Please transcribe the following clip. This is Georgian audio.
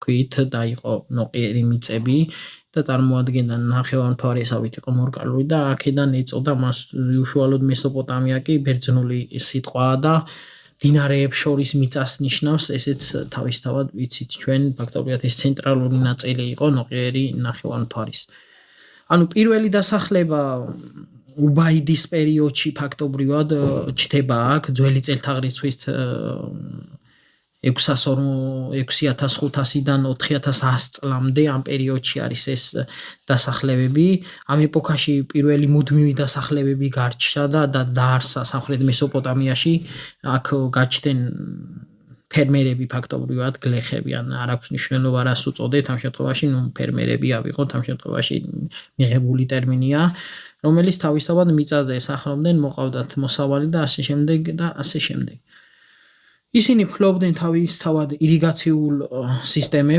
ქვით და იყო ნოყიერი მიწები და წარმოადგენდა ნახევარმთვარესავით იყო მორკალური და აქედან ეწოდა მას უშუალოდ მესოპოტამია კი ბერძნული სიტყვაა და დინარეებს შორის მიწას ნიშნავს, ესეც თავისთავად ვიცით ჩვენ, ფაქტობრივად ეს ცენტრალური ნაწილი იყო ნოყიერი ნახევარმთვარის. ანუ პირველი დასახლება უბაიდის პერიოდში ფაქტობრივად ჩდება აქ ძველი წელთაღრიცხვის 6500-დან 4100 წლამდე ამ პერიოდში არის ეს დასახლებები. ამ ეპოქაში პირველი მუდმივი დასახლებები გარჩა და დაარსა სამხრეთ მესოპოტამიაში. აქ გაჩნდნენ ფერმერები ფაქტობრივად გლეხები, ან არ აქვს მნიშვნელობა რას უწოდეთ, ამ შემთხვევაში ფერმერები ავიღოთ, ამ შემთხვევაში მიღებული ტერმინია, რომელიც თავისთავად მიწაზე ესახნობდნენ, მოყავდათ მოსავალი და ასე შემდეგ და ასე შემდეგ. ისინი ფლობდნენ თავისთავად ირიგაციულ სისტემებს.